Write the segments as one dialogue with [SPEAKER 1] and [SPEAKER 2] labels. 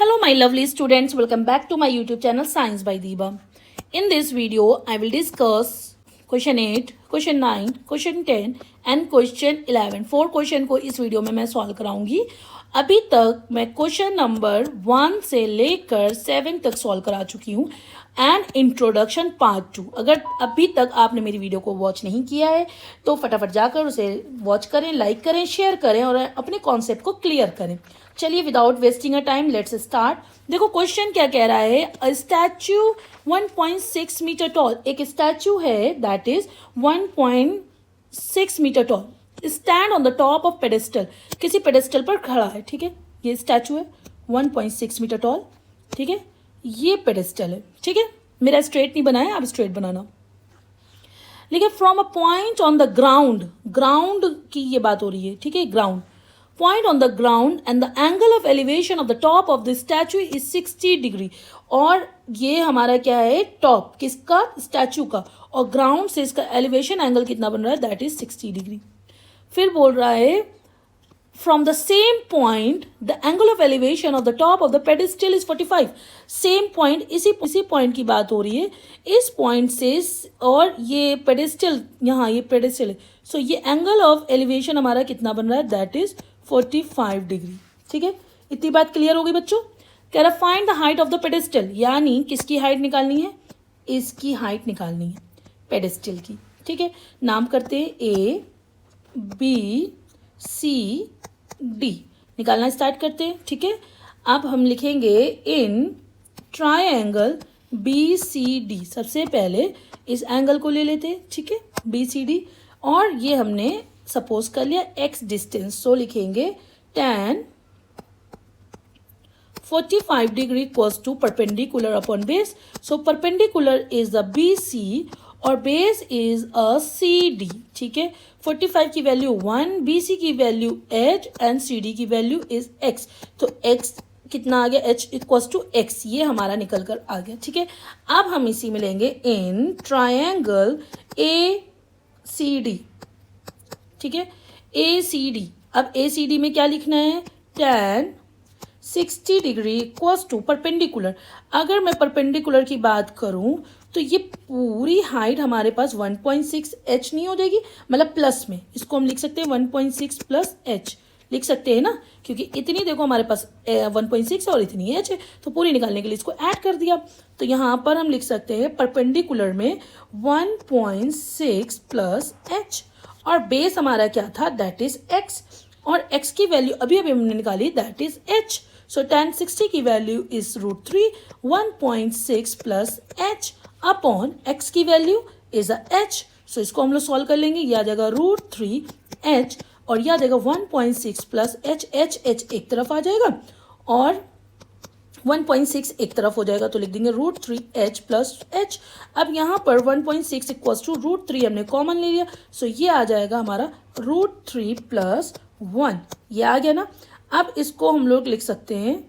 [SPEAKER 1] Hello my lovely students, welcome back to my YouTube channel Science by Deeba. In this video, I will discuss question 8, question 9, question 10 and question 11. 4 question को इस video में मैं solve कराऊंगी. अभी तक मैं question number 1 से लेकर 7 तक सॉल्व करा चुकी हूँ एंड इंट्रोडक्शन पार्ट 2. अगर अभी तक आपने मेरी वीडियो को वॉच नहीं किया है तो फटाफट जाकर उसे वॉच करें, लाइक करें, शेयर करें और अपने कॉन्सेप्ट को क्लियर करें. चलिए without wasting a time let's start. देखो क्वेश्चन क्या कह रहा है. अ स्टैच्यू 1.6 मीटर टॉल, एक स्टैच्यू है that is 1.6 metre tall, stand on the top of pedestal, किसी पेडेस्टल पर खड़ा है. ठीक है, ये स्टैच्यू है 1.6 मीटर टॉल. ठीक है, ये पेडेस्टल है. ठीक है, मेरा स्ट्रेट नहीं बना है, आप स्ट्रेट बनाना. लेकिन from a point on the ground, ground की ये बात हो रही है. ठीक है, ground point on the ground and the angle of elevation of the top of the statue is 60 degree. और ये हमारा क्या है, टॉप किसका, स्टैचू का, और ग्राउंड से इसका एलिवेशन एंगल कितना बन रहा है, दैट इज 60 डिग्री. फिर बोल रहा है from the same point the angle of elevation of the top of the pedestal is 45. Same point, इसी पॉइंट की बात हो रही है, इस पॉइंट से, और ये पेडेस्टल, यहाँ ये पेडेस्टल है, सो ये एंगल ऑफ एलिवेशन हमारा कितना बन रहा है, दैट इज 45 डिग्री. ठीक है, इतनी बात क्लियर हो गई बच्चों. कह रहा find the height of the pedestal, यानी किसकी हाइट निकालनी है, इसकी हाइट निकालनी है पेडेस्टल की. ठीक है, नाम करते हैं ए बी सी डी, निकालना स्टार्ट करते हैं. ठीक है, अब हम लिखेंगे in triangle B C D. सबसे पहले इस एंगल को ले लेते हैं. ठीक है, बी सी डी, और ये हमने सपोज कर लिया x डिस्टेंस, सो लिखेंगे tan 45 degree equals to perpendicular upon base. So perpendicular is the BC और बेस इज अ CD. ठीक है, 45 की वैल्यू 1, BC की वैल्यू h एंड CD की वैल्यू इज x. तो x कितना आ गया, h इक्वल्स टू x, ये हमारा निकल कर आ गया. ठीक है, अब हम इसी में लेंगे इन ट्रायंगल ACD. ठीक है, ACD. अब ACD में क्या लिखना है, tan 60 degree equals to perpendicular. अगर मैं परपेंडिकुलर की बात करूं तो ये पूरी हाइट हमारे पास 1.6 h नहीं हो जाएगी, मतलब प्लस में इसको हम लिख सकते हैं 1.6 प्लस h लिख सकते हैं ना, क्योंकि इतनी देखो हमारे पास 1.6 और इतनी h है, तो पूरी निकालने के लिए इसको ऐड कर दिया. तो यहाँ पर हम लिख सकते हैं परपेंडिकुलर में 1.6 प्लस h, और बेस हमारा क्या था, दैट इज x, और x की वैल्यू अभी हमने निकाली, that is h. So tan 60 की value is √3, 1.6 plus h upon x की वैल्यू इज h. सो इसको हम लोग सॉल्व कर लेंगे, यह आ जाएगा √3h, और यह आ जाएगा 1.6 प्लस h, h एक तरफ आ जाएगा और 1.6 एक तरफ हो जाएगा, तो लिख देंगे √3h प्लस h. अब यहाँ पर 1.6 इक्वल्स टू √3 हमने कॉमन ले लिया, सो ये आ जाएगा हमारा √3 प्लस 1, ये आ गया ना. अब इसको हम लोग लिख सकते हैं,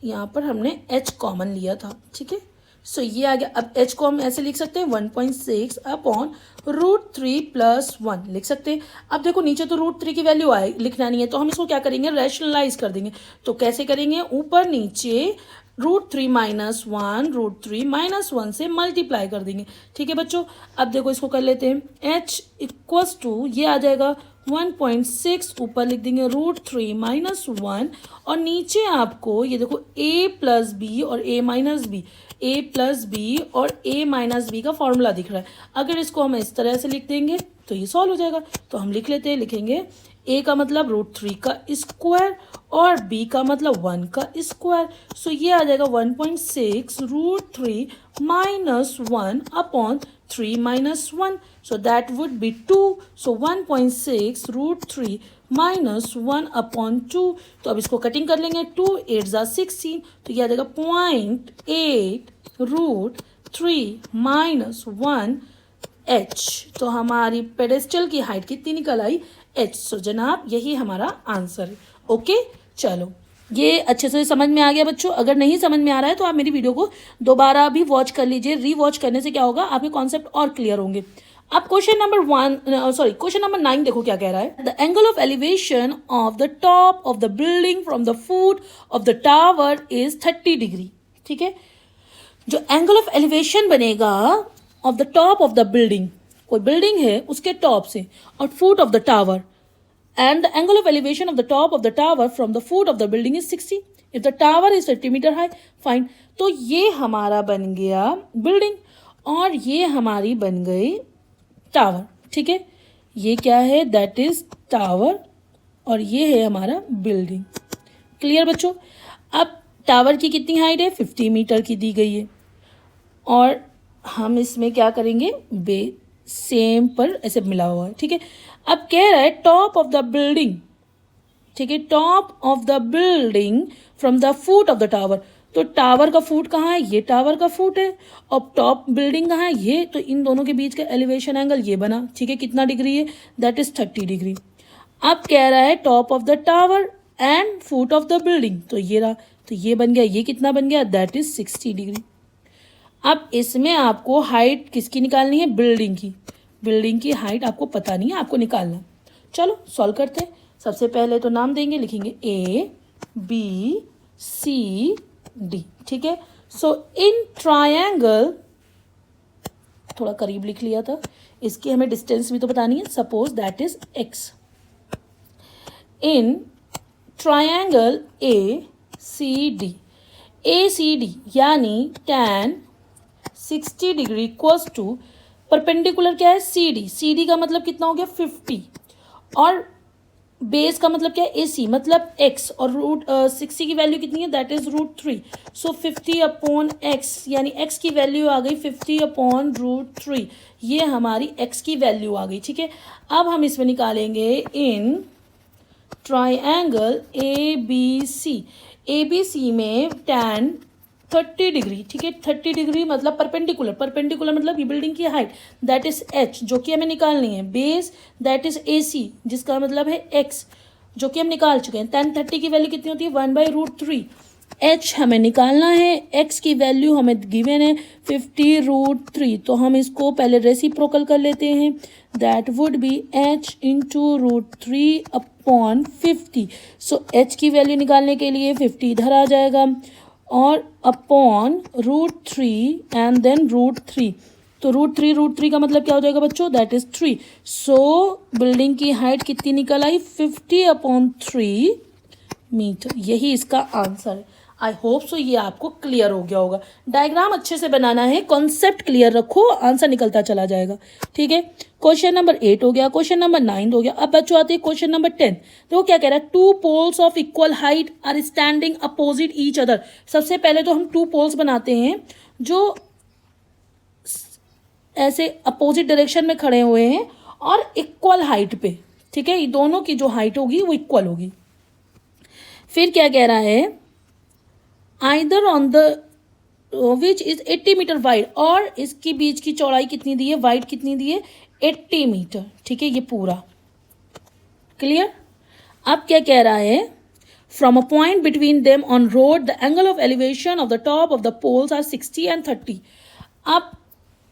[SPEAKER 1] यहाँ पर हमने h कॉमन लिया था. ठीक है, सो ये आ गया. अब h को हम ऐसे लिख सकते हैं 1.6 अपॉन √3 प्लस 1 लिख सकते हैं. अब देखो नीचे तो √3 की वैल्यू आए, लिखना नहीं है, तो हम इसको क्या करेंगे, रैशनलाइज कर देंगे. तो कैसे करेंगे, ऊपर नीचे √3 माइनस 1, √3 माइनस 1 से मल्टीप्लाई कर देंगे. ठीक है बच्चों, अब देखो इसको कर लेते हैं, h इक्वल्स टू ये आ जाएगा 1.6, ऊपर लिख देंगे √3 माइनस 1, और नीचे आपको ये देखो a प्लस बी और a minus B, a plus B और a माइनस बी का फॉर्मूला दिख रहा है. अगर इसको हम इस तरह से लिख देंगे तो ये सॉल्व हो जाएगा. तो हम लिख लेते हैं, लिखेंगे a का मतलब √3 का स्क्वायर और b का मतलब 1 का स्क्वायर. सो ये आ जाएगा 1.6 √3 minus 1 upon 3 minus 1, so that would be 2. So 1.6 √3 minus 1 upon 2. तो अब इसको कटिंग कर लेंगे, 2 8 जा 16, तो ये आ जाएगा 0.8 √3 माइनस 1 h. तो हमारी पेडेस्टल की हाइट कितनी निकल आई, h. सो जनाब यही हमारा आंसर है. ओके, चलो ये अच्छे से समझ में आ गया बच्चों. अगर नहीं समझ में आ रहा है तो आप मेरी वीडियो को दोबारा भी वॉच कर लीजिए. री वॉच करने से क्या होगा, आपके कॉन्सेप्ट और क्लियर होंगे. अब क्वेश्चन नंबर 9 देखो क्या कह रहा है। The angle of elevation of the top of the building from the foot of the tower is 30 degree. ठीक है, जो एंगल ऑफ एलिवेशन बनेगा of the top of the building, कोई बिल्डिंग है उसके टॉप से, और foot of the tower, and the angle of elevation of the top of the tower from the foot of the building is 60. If the tower is 50 meter high, fine. तो ये हमारा बन गया building और ये हमारी बन गई टावर। ठीक है, ये क्या है, दैट इज टावर, और ये है हमारा बिल्डिंग। क्लियर बच्चों। अब टावर की कितनी हाइट है, 50 मीटर की दी गई है, और हम इसमें क्या करेंगे, सेम पर ऐसे मिला हुआ है। ठीक है, अब कह रहा है टॉप ऑफ द बिल्डिंग। ठीक है, top of the building from the foot of the tower. तो टावर का फुट कहाँ है, ये टावर का फुट है, और टॉप बिल्डिंग कहाँ है, ये। तो इन दोनों के बीच का एलिवेशन एंगल ये बना। ठीक है, कितना डिग्री है, दैट इज 30 डिग्री। अब कह रहा है top of the tower and foot of the building, तो ये रहा, तो ये बन गया, ये कितना बन गया, दैट इज 60 डिग्री। अब इसमें आपको हाइट किसकी निकालनी है, बिल्डिंग की। बिल्डिंग की हाइट आपको पता नहीं है, आपको निकालना। चलो सॉल्व करते हैं। सबसे पहले तो नाम देंगे, लिखेंगे A B C D। ठीक है, सो इन ट्रायंगल, थोड़ा करीब लिख लिया था, इसकी हमें डिस्टेंस भी तो बतानी है। Suppose that is x। In triangle ACD, ACD यानी tan 60 degree equals to perpendicular क्या है, CD। CD का मतलब कितना हो गया, 50, और बेस का मतलब क्या है, AC, मतलब x, और रूट 60 की वैल्यू कितनी है, that is √3। So 50 upon x, यानी x की वैल्यू आ गई 50 अपॉन √3। ये हमारी x की वैल्यू आ गई। ठीक है, अब हम इसमें निकालेंगे इन ट्राइएंगल ABC। ABC में tan 30 डिग्री। ठीक है, 30 डिग्री मतलब परपेंडिकुलर, परपेंडिकुलर मतलब ये बिल्डिंग की हाइट, दैट इज h, जो कि हमें निकालनी है। बेस दैट इज AC, जिसका मतलब है x, जो कि हम निकाल चुके हैं। tan 30 की वैल्यू कितनी होती है, 1/√3। h हमें निकालना है, x की वैल्यू हमें गिवन है 50√3, तो हम इसको पहले रेसिप्रोकल कर लेते हैं, that would be h into √3 upon 50। So h की वैल्यू निकालने के लिए 50 इधर आ जाएगा, और अपॉन √3 एंड देन √3। तो √3 का मतलब क्या हो जाएगा बच्चों, दैट इज 3। सो बिल्डिंग की हाइट कितनी निकल आई, 50/3 मीटर। यही इसका आंसर है। आई होप सो ये आपको क्लियर हो गया होगा। डायग्राम अच्छे से बनाना है, कॉन्सेप्ट क्लियर रखो, आंसर निकलता चला जाएगा। ठीक है, क्वेश्चन नंबर 8 हो गया, क्वेश्चन नंबर 9 हो गया। अब बच्चों आते हैं क्वेश्चन नंबर 10। देखो क्या कह रहा है, 2 poles of equal height are standing opposite each other. सबसे पहले तो हम 2 पोल्स बनाते हैं जो ऐसे अपोजिट डायरेक्शन में खड़े हुए हैं और इक्वल हाइट पे। ठीक है, ये दोनों की जो हाइट होगी वो इक्वल होगी। फिर क्या कह रहा है, either on the which is 80 metre wide, और इसकी बीच की चौड़ाई कितनी दी है, वाइड कितनी दी है, 80 मीटर। ठीक है, ये पूरा क्लियर। अब क्या कह रहा है, from a point between them on road the angle of elevation of the top of the poles are 60 and 30। अब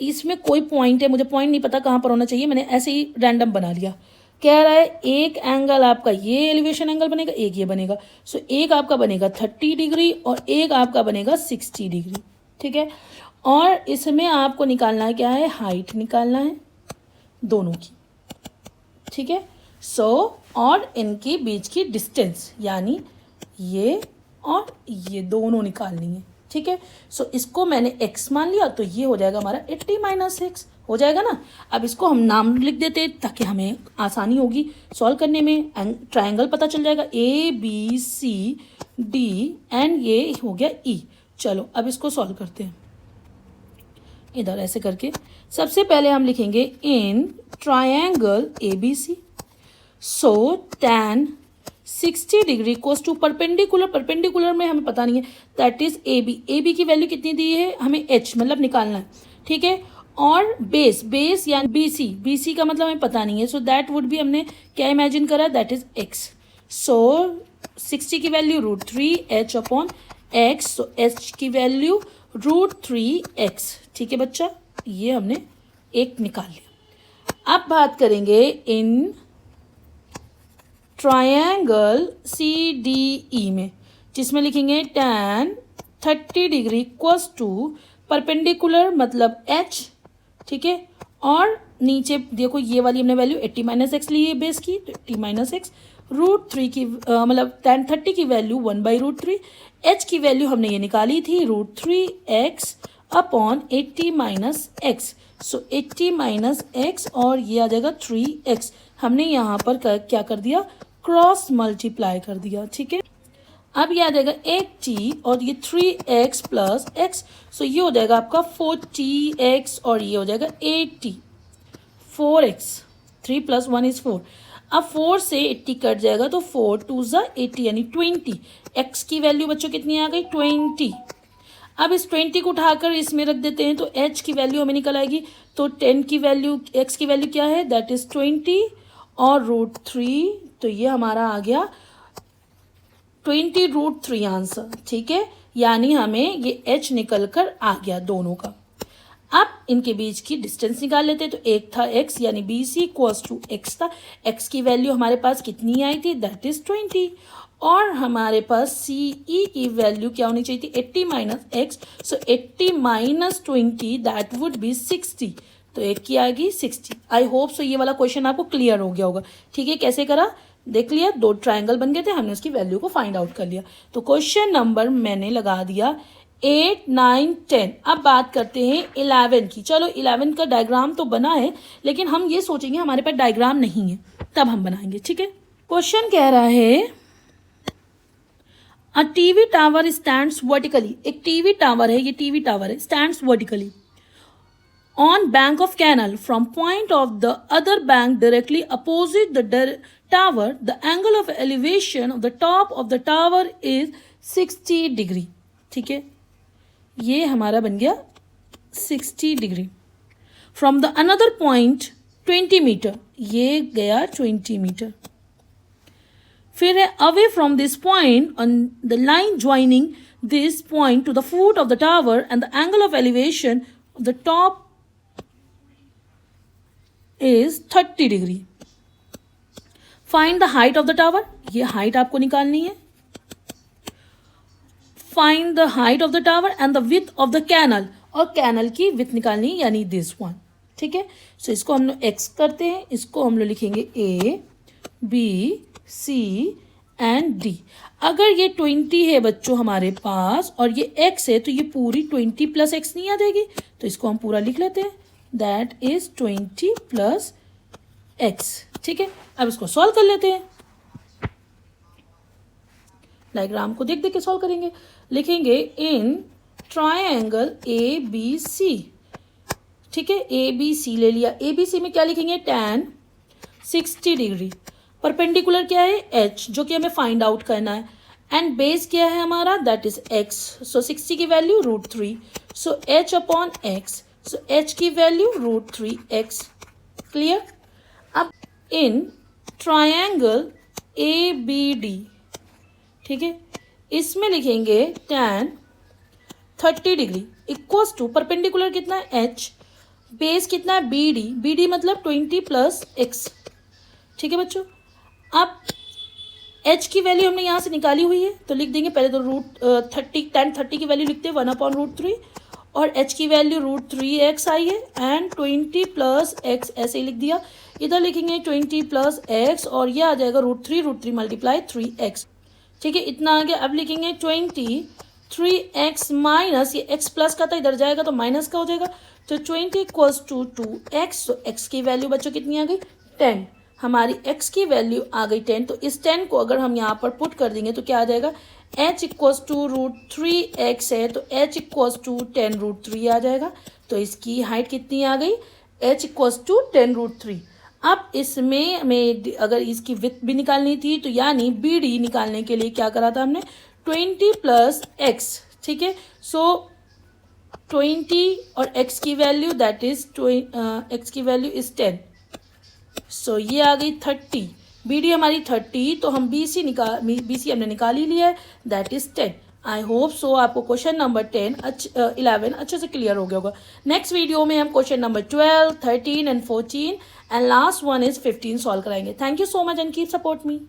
[SPEAKER 1] इसमें कोई पॉइंट है, मुझे पॉइंट नहीं पता कहाँ पर होना चाहिए, मैंने ऐसे ही रैंडम बना लिया। कह रहा है एक एंगल आपका ये एलिवेशन एंगल बनेगा, एक ये बनेगा। सो एक आपका बनेगा 30 डिग्री और एक आपका बनेगा 60 डिग्री। ठीक है, और इसमें आपको निकालना है क्या है, हाइट निकालना है दोनों की। ठीक है, सो और इनके बीच की डिस्टेंस, यानी ये और ये दोनों निकालनी है। ठीक है, सो इसको मैंने x मान लिया, तो ये हो जाएगा हमारा 80 - x हो जाएगा ना। अब इसको हम नाम लिख देते हैं ताकि हमें आसानी होगी सॉल्व करने में। ट्रायंगल पता चल जाएगा ABCD एंड ये हो गया E। चलो अब इसको सॉल्व करते हैं इधर ऐसे करके। सबसे पहले हम लिखेंगे in triangle ABC, so tan 60 degree equals to perpendicular, perpendicular में हमें पता नहीं है, दैट इज AB की वैल्यू कितनी दी है हमें, h मतलब निकालना है। ठीक है, और बेस यानी BC का मतलब हमें पता नहीं है, सो दैट वुड भी हमने क्या इमेजिन करा, दैट इज x। सो 60 की वैल्यू √3h अपॉन x, सो h की वैल्यू √3x। ठीक है बच्चा, ये हमने एक निकाल लिया। अब बात करेंगे इन ट्रायंगल CDE में, जिसमें लिखेंगे tan 30 degree equals to perpendicular मतलब h, ठीक है, और नीचे देखो ये वाली हमने वैल्यू 80 माइनस एक्स ली है बेस की, तो 80 माइनस एक्स, √3 की मतलब tan 30 की वैल्यू 1/√3, h की वैल्यू हमने ये निकाली थी √3x अपॉन 80 माइनस एक्स, सो 80 माइनस एक्स और ये आ जाएगा 3x। हमने यहाँ पर क्या कर दिया, क्रॉस मल्टीप्लाई कर दिया, ठीक है। अब ये आ जाएगा 80 और ये 3x प्लस x, सो ये हो जाएगा आपका 40x और ये हो जाएगा 80, 4x, 3 + 1 = 4। अब 4 से 80 कट जाएगा तो 4 2 = 80 यानी 20। x की वैल्यू बच्चों कितनी आ गई, 20। अब इस 20 को उठाकर इसमें रख देते हैं तो h की वैल्यू हमें निकल आएगी, तो 10 की वैल्यू, x की वैल्यू क्या है, दैट इज 20 और √3, तो ये हमारा आ गया 20√3 आंसर, ठीक है, यानी हमें ये h निकल कर आ गया दोनों का। अब इनके बीच की डिस्टेंस निकाल लेते हैं, तो एक था x यानी BC = x था, x की वैल्यू हमारे पास कितनी आई थी, दैट इज 20, और हमारे पास CE की वैल्यू क्या होनी चाहिए थी, 80 minus x, so 80 minus 20 that would be 60, तो एक की आएगी 60। आई होप सो ये वाला क्वेश्चन आपको क्लियर हो गया होगा, ठीक है। कैसे करा देख लिया, दो ट्रायंगल बन गए थे, हमने उसकी वैल्यू को फाइंड आउट कर लिया। तो क्वेश्चन नंबर मैंने लगा दिया 8, 9, 10। अब बात करते हैं 11 की। चलो 11 का डायग्राम तो बना है, लेकिन हम ये सोचेंगे हमारे पास डायग्राम नहीं है, तब हम बनाएंगे, ठीक है। क्वेश्चन कह रहा है a TV tower stands vertically, एक टीवी टावर है, ये टीवी टावर है, stands vertically on bank of canal from point of the other bank directly opposite the tower. The angle of elevation of the top of the tower is 60 degree, ठीक है, ये हमारा बन गया 60 degree. From the another point 20 metre, ये गया 20 metre. फिर है away from this point on the line joining this point to the foot of the tower and the angle of elevation of the top is 30 degree. Find the height of the tower, ये height आपको निकालनी है। Find the height of the tower and the width of the canal, और canal की width निकालनी है यानी this one, ठीक है। सो इसको हम लोग एक्स करते हैं, इसको हम लोग लिखेंगे A, B, C and D। अगर ये 20 है बच्चों हमारे पास और ये x है, तो ये पूरी 20 + x नहीं आ जाएगी, तो इसको हम पूरा लिख लेते हैं, दैट इज 20 + x, ठीक है। अब इसको सॉल्व कर लेते हैं, डायग्राम को देख देख के सॉल्व करेंगे। लिखेंगे इन ट्रायंगल ABC, ठीक है, ABC ले लिया। ABC में क्या लिखेंगे, tan 60 डिग्री, परपेंडिकुलर क्या है h, जो कि हमें फाइंड आउट करना है, एंड बेस क्या है हमारा, दैट इज x, सो 60 की वैल्यू √3, सो h अपॉन x, सो h की वैल्यू √3x, क्लियर। अब इन ट्रायंगल ABD, ठीक है, इसमें लिखेंगे tan 30 degree equals to perpendicular कितना है h, बेस कितना है BD मतलब 20 + x, ठीक है बच्चों। अब h की वैल्यू हमने यहाँ से निकाली हुई है, तो लिख देंगे पहले तो tan 30 की वैल्यू लिखते हैं 1/√3, और h की वैल्यू √3x आई है, एंड 20 + x ऐसे ही लिख दिया। इधर लिखेंगे 20 + x और ये आ जाएगा √3 मल्टीप्लाई 3x, ठीक है, इतना आ गया। अब लिखेंगे 20 3x माइनस, ये x प्लस का था, इधर जाएगा तो माइनस का हो जाएगा, तो 20 = 2x, तो x की वैल्यू बच्चों कितनी आ गई, 10। हमारी x की वैल्यू आ गई 10, तो इस 10 को अगर हम यहाँ पर पुट कर देंगे तो क्या आ जाएगा, h = √3x है, तो h = 10√3 आ जाएगा। तो इसकी हाइट कितनी आ गई, h = 10√3। अब इसमें हमें अगर इसकी विथ भी निकालनी थी, तो यानी BD निकालने के लिए क्या करा था हमने, 20 + x, ठीक है, सो 20 और x की वैल्यू दैट इज x की वैल्यू इज 10, सो ये आ गई 30, BD हमारी 30, तो हम BC हमने निकाल ही लिया है, that is 10। I hope so आपको क्वेश्चन नंबर 11 अच्छे से क्लियर हो गया होगा। नेक्स्ट वीडियो में हम question number 12, 13 and 14 and last one is 15 solve कराएंगे। Thank you so much and keep support me.